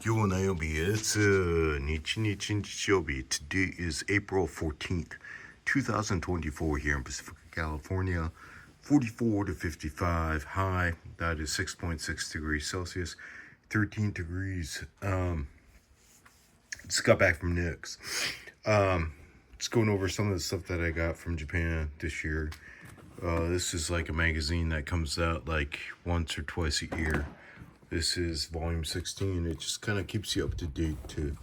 今日何曜日です日曜日 Today is April 14th, 2024 here in Pacific California. 44 to 55 high. That is 6.6 degrees Celsius. 13 degrees. Just got back from Nick's. Just going over some of the stuff that I got from Japan this year. This is like a magazine that comes out like once or twice a year. This is volume 16. It just kind of keeps you up to date to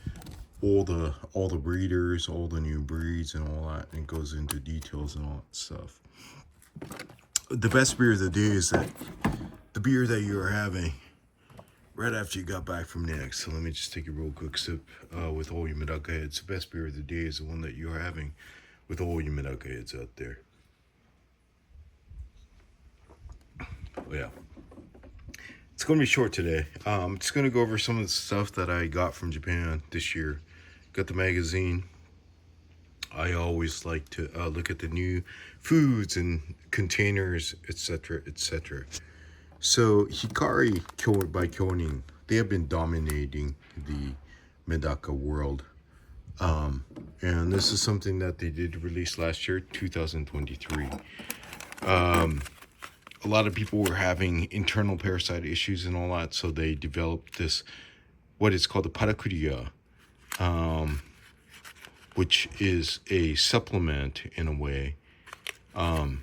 all the breeders, all the new breeds and all that, and it goes into details and all that stuff. The best beer of the day is that the beer that you are having right after you got back from Nick's. So let me just take a real quick sip with all you Medaka heads. The best beer of the day is the one that you are having with all you Medaka heads out there. Oh, yeah. It's going to be short today. I'm just going to go over some of the stuff that I got from Japan this year. Got the magazine. I always like to look at the new foods and containers, etc., etc. So, Hikari by Kyonin, they have been dominating the Medaka world. And this is something that they did release last year, 2023. A lot of people were having internal parasite issues and all that, so they developed this, what is called the Parakuriya, which is a supplement in a way to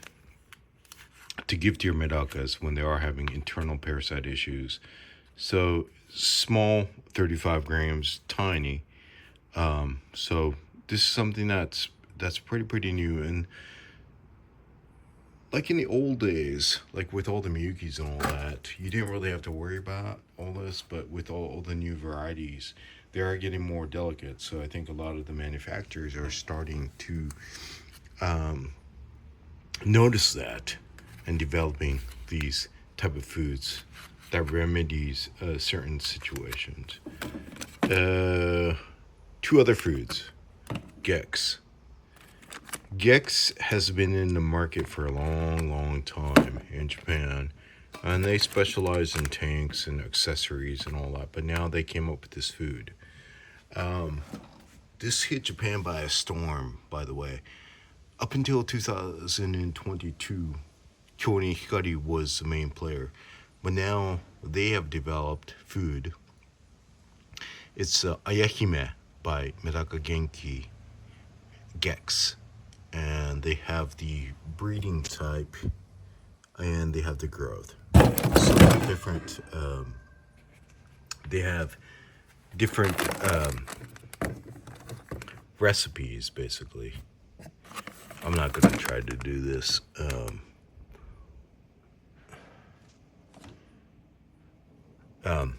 give to your Medakas when they are having internal parasite issues. So small, 35 grams, tiny. So this is something that's pretty new. And like in the old days, like with all the Miyukis and all that, you didn't really have to worry about all this, but with all the new varieties, they are getting more delicate. So I think a lot of the manufacturers are starting to notice that and developing these type of foods that remedies certain situations. Two other foods, Gex. Gex has been in the market for a long time in Japan, and they specialize in tanks and accessories and all that, but now they came up with this food. This hit Japan by a storm, by the way. Up until 2022, Kyonin Hikari was the main player, but now they have developed food. It's Ayahime by Medaka Genki Gex. And they have the breeding type and they have the growth. So they have different recipes, basically. I'm not going to try to do this. I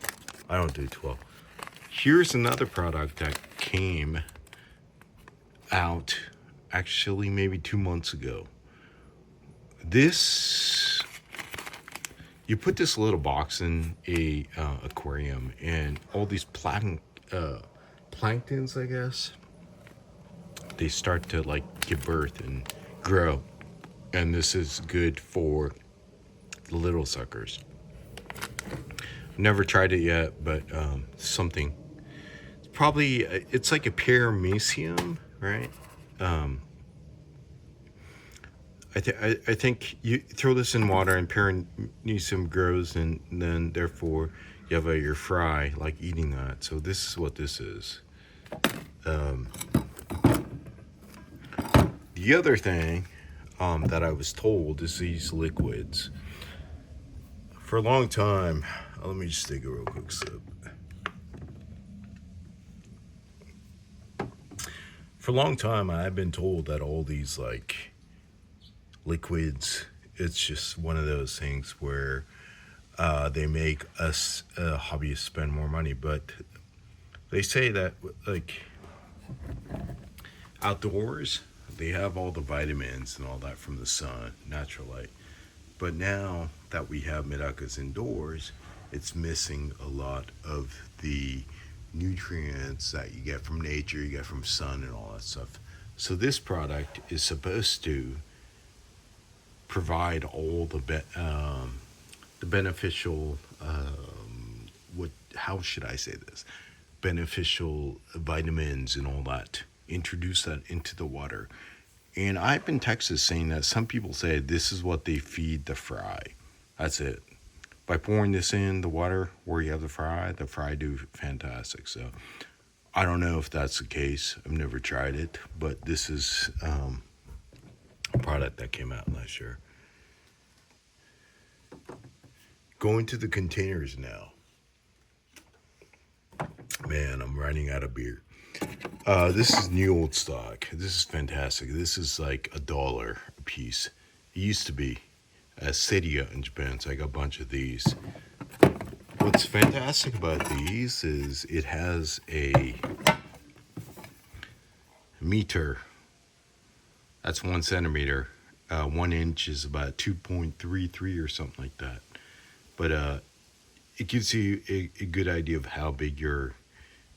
don't do it well. Here's another product that came out actually maybe 2 months ago. This, you put this little box in a aquarium, and all these planktons, I guess, they start to like give birth and grow, and this is good for the little suckers. Never tried it yet, but something. It's probably, it's like a paramecium, right? I think you throw this in water and paramecium grows, and then therefore you have your fry, like eating that. So this is what this is. The other thing that I was told is these liquids. For a long time, let me just take a real quick sip. For a long time, I've been told that all these like liquids, it's just one of those things where they make us hobbyists spend more money. But they say that like outdoors, they have all the vitamins and all that from the sun, natural light. But now that we have Medakas indoors, it's missing a lot of the nutrients that you get from nature, you get from sun and all that stuff. So this product is supposed to provide all the beneficial how should I say this? Beneficial vitamins and all that. Introduce that into the water. And I've been Texas saying that some people say this is what they feed the fry. That's it. By pouring this in the water where you have the fry do fantastic. So I don't know if that's the case. I've never tried it, but this is a product that came out last year. Going to the containers now. Man, I'm running out of beer. This is new old stock. This is fantastic. This is like $1 a piece. It used to be Seria in Japan, so I got a bunch of these. What's fantastic about these is it has a meter. That's 1 centimeter. 1 inch is about 2.33 or something like that. But it gives you a good idea of how big your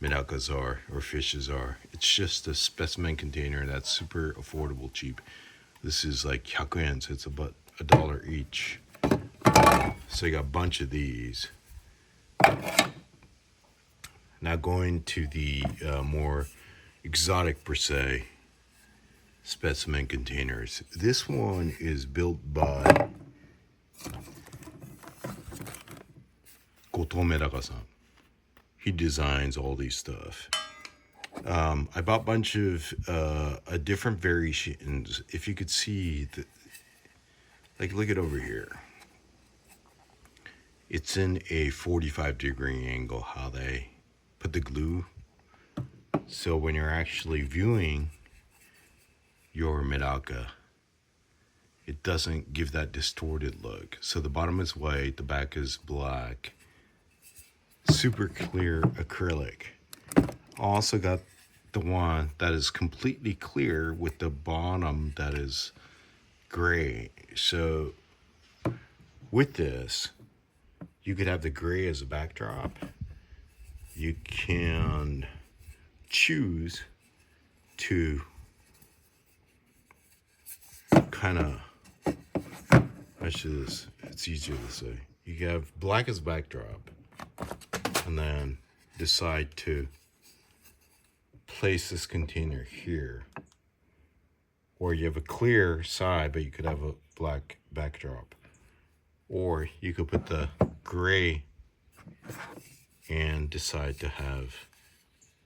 medakas are or fishes are. It's just a specimen container that's super affordable, cheap. This is like 100 yen, so it's about $1 each. So I got a bunch of these. Now going to the more exotic per se specimen containers. This one is built by Medaka-san. He designs all these stuff. I bought a bunch of different variations. If you could see, like look at over here. It's in a 45-degree angle how they put the glue. So when you're actually viewing your medaka, it doesn't give that distorted look. So the bottom is white, the back is black. Super clear acrylic. Also got the one that is completely clear with the bottom that is gray. So with this, you could have the gray as a backdrop. You can choose to kind of, it's easier to say. You can have black as backdrop and then decide to place this container here, or you have a clear side but you could have a black backdrop, or you could put the gray and decide to have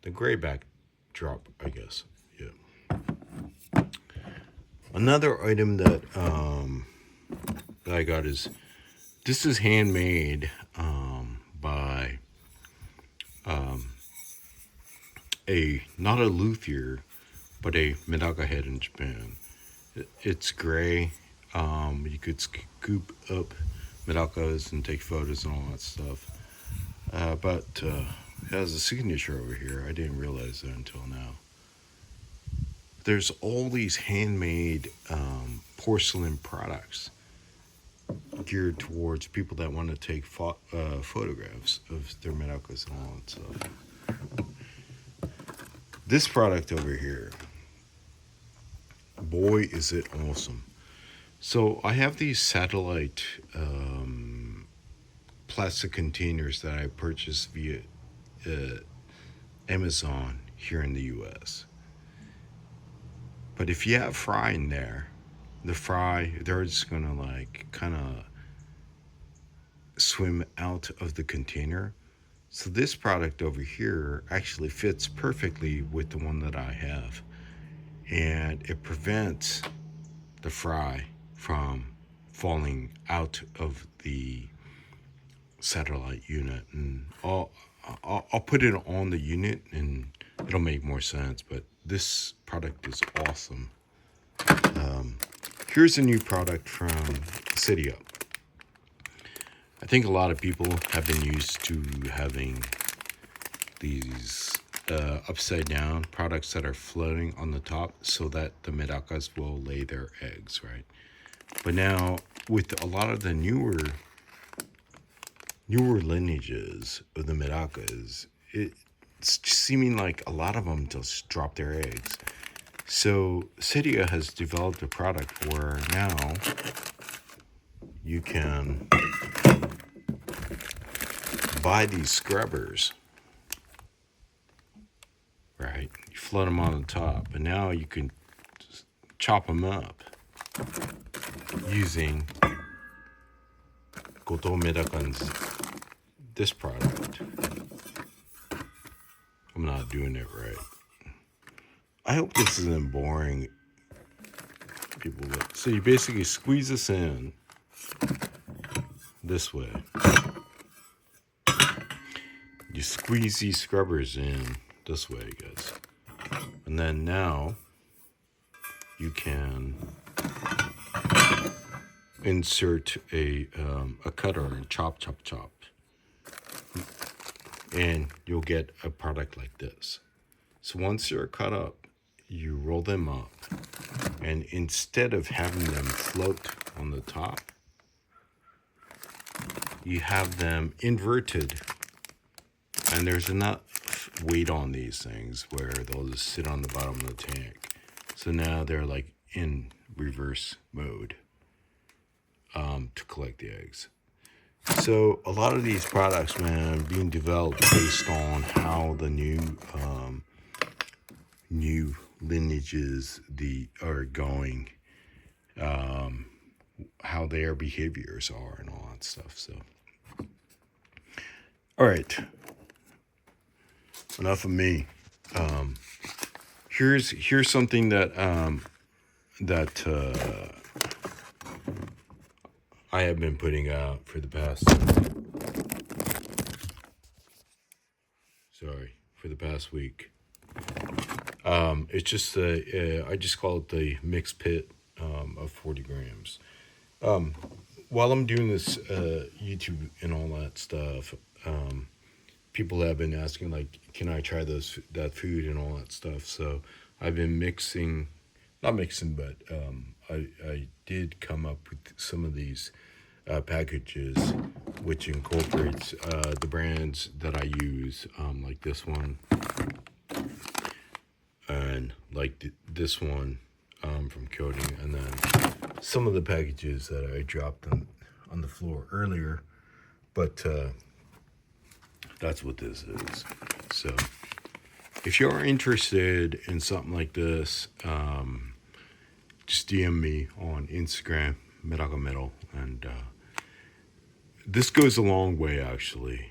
the gray backdrop, I guess. Yeah. Another item that I got is, this is handmade by not a luthier, but a medaka head in Japan. It's gray. You could scoop up medakas and take photos and all that stuff. But it has a signature over here. I didn't realize that until now. There's all these handmade porcelain products geared towards people that want to take photographs of their medakas and all that stuff. This product over here, boy, is it awesome. So I have these satellite plastic containers that I purchased via Amazon here in the US. But if you have fry in there, the fry, they're just gonna like kind of swim out of the container. So this product over here actually fits perfectly with the one that I have, and it prevents the fry from falling out of the satellite unit. And I'll put it on the unit and it'll make more sense, but this product is awesome. Here's a new product from Seria. I think a lot of people have been used to having these upside down products that are floating on the top so that the medakas will lay their eggs, right? But now with a lot of the newer lineages of the medakas, it's seeming like a lot of them just drop their eggs. So Seria has developed a product where now you can buy these scrubbers, right? You flood them on the top, and now you can chop them up using Goto Medakan's this product. I'm not doing it right. I hope this isn't boring, people. So you basically squeeze this in this way. You squeeze these scrubbers in this way, guys. And then now you can insert a cutter and chop. And you'll get a product like this. So once they're cut up, you roll them up, and instead of having them float on the top, you have them inverted, and there's enough weight on these things where they'll just sit on the bottom of the tank. So now they're like in reverse mode to collect the eggs. So a lot of these products, man, are being developed based on how the new lineages are going, how their behaviors are, and all that stuff. So, all right, enough of me. Here's something that I have been putting out for the past week. It's just I just call it the mixed pit of 40 grams. While I'm doing this YouTube and all that stuff, people have been asking, like, can I try that food and all that stuff? So I've been not mixing, but I did come up with some of these packages, which incorporates the brands that I use, like this one, and like this one from Coating, and then some of the packages that I dropped on the floor earlier. But that's what this is. So if you're interested in something like this, just DM me on Instagram, MedakaMetal, and this goes a long way, actually.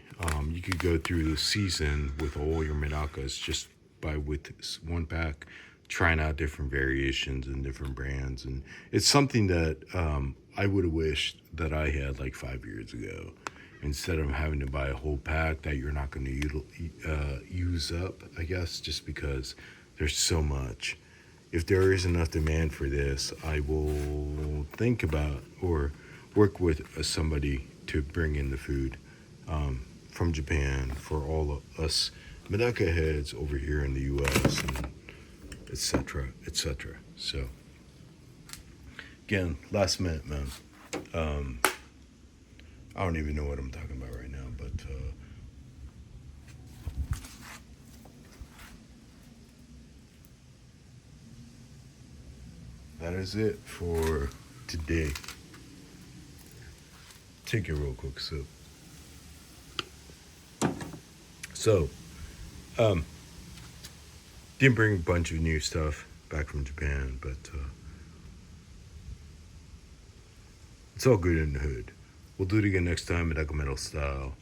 You could go through the season with all your Medakas just with one pack, trying out different variations and different brands. And it's something that I would have wished that I had like 5 years ago, instead of having to buy a whole pack that you're not going to use up, I guess, just because there's so much. If there is enough demand for this, I will think about or work with somebody to bring in the food from Japan for all of us Medaka heads over here in the U.S. and etc. So again, last minute, man. I don't even know what I'm talking about right now, but that is it for today. Take a real quick sip. So, didn't bring a bunch of new stuff back from Japan, but it's all good in the hood. We'll do it again next time, MedakaMetal style.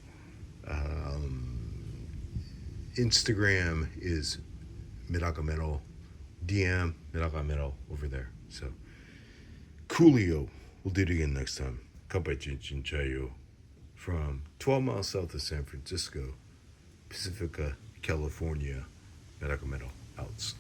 Instagram is MedakaMetal. DM MedakaMetal over there. So, coolio. We'll do it again next time. Kampai Chinchin Chayo from 12 miles south of San Francisco, Pacifica, California. MedakaMetal outs.